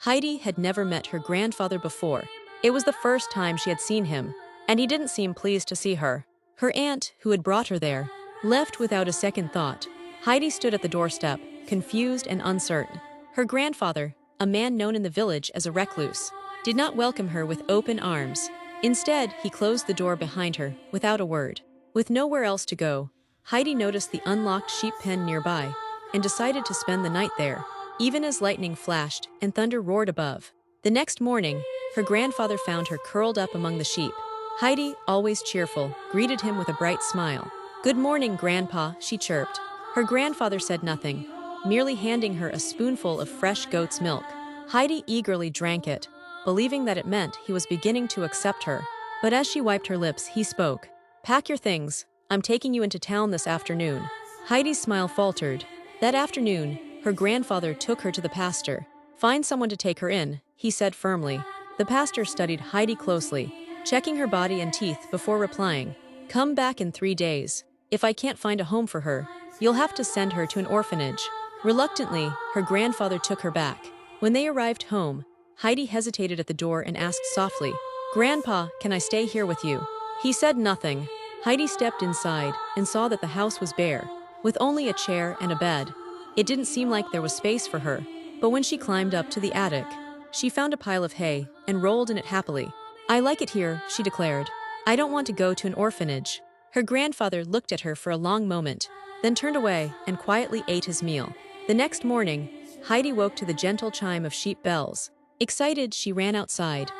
Heidi had never met her grandfather before. It was the first time she had seen him, and he didn't seem pleased to see her. Her aunt, who had brought her there, left without a second thought. Heidi stood at the doorstep, confused and uncertain. Her grandfather, a man known in the village as a recluse, did not welcome her with open arms. Instead, he closed the door behind her, without a word. With nowhere else to go, Heidi noticed the unlocked sheep pen nearby and decided to spend the night there, even as lightning flashed and thunder roared above. The next morning, her grandfather found her curled up among the sheep. Heidi, always cheerful, greeted him with a bright smile. "Good morning, Grandpa," she chirped. Her grandfather said nothing, merely handing her a spoonful of fresh goat's milk. Heidi eagerly drank it, believing that it meant he was beginning to accept her. But as she wiped her lips, he spoke. "Pack your things. I'm taking you into town this afternoon." Heidi's smile faltered. That afternoon, her grandfather took her to the pastor. "Find someone to take her in," he said firmly. The pastor studied Heidi closely, checking her body and teeth before replying. "Come back in 3 days. If I can't find a home for her, you'll have to send her to an orphanage." Reluctantly, her grandfather took her back. When they arrived home, Heidi hesitated at the door and asked softly, "Grandpa, can I stay here with you?" He said nothing. Heidi stepped inside and saw that the house was bare, with only a chair and a bed. It didn't seem like there was space for her, but when she climbed up to the attic, she found a pile of hay and rolled in it happily. "I like it here," she declared. "I don't want to go to an orphanage." Her grandfather looked at her for a long moment, then turned away and quietly ate his meal. The next morning, Heidi woke to the gentle chime of sheep bells. Excited, she ran outside.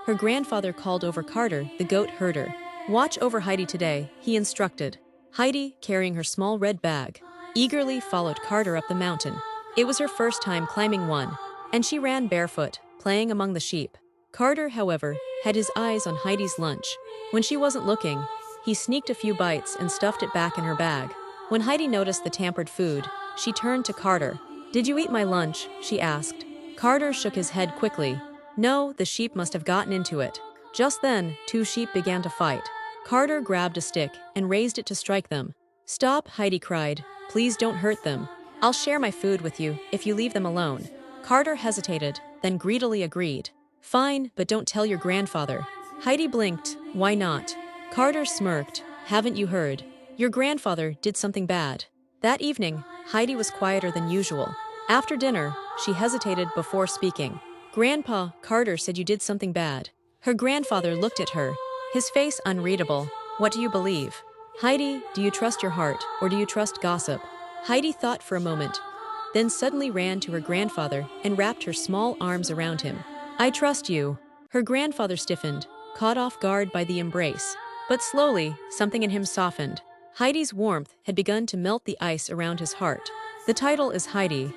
Her grandfather called over Carter, the goat herder. "Watch over Heidi today," he instructed. Heidi, carrying her small red bag, eagerly followed Carter up the mountain. It was her first time climbing one, and she ran barefoot, playing among the sheep. Carter, however, had his eyes on Heidi's lunch. When she wasn't looking, he sneaked a few bites and stuffed it back in her bag. When Heidi noticed the tampered food, she turned to Carter. "Did you eat my lunch?" she asked. Carter shook his head quickly. "No, the sheep must have gotten into it." Just then, 2 sheep began to fight. Carter grabbed a stick and raised it to strike them. "Stop," Heidi cried. "Please don't hurt them. I'll share my food with you if you leave them alone." Carter hesitated, then greedily agreed. "Fine, but don't tell your grandfather." Heidi blinked. "Why not?" Carter smirked. "Haven't you heard? Your grandfather did something bad." That evening, Heidi was quieter than usual. After dinner, she hesitated before speaking. "Grandpa, Carter said you did something bad." Her grandfather looked at her, his face unreadable. "What do you believe? Heidi, do you trust your heart, or do you trust gossip?" Heidi thought for a moment, then suddenly ran to her grandfather and wrapped her small arms around him. "I trust you." Her grandfather stiffened, caught off guard by the embrace. But slowly, something in him softened. Heidi's warmth had begun to melt the ice around his heart. "The title is Heidi,"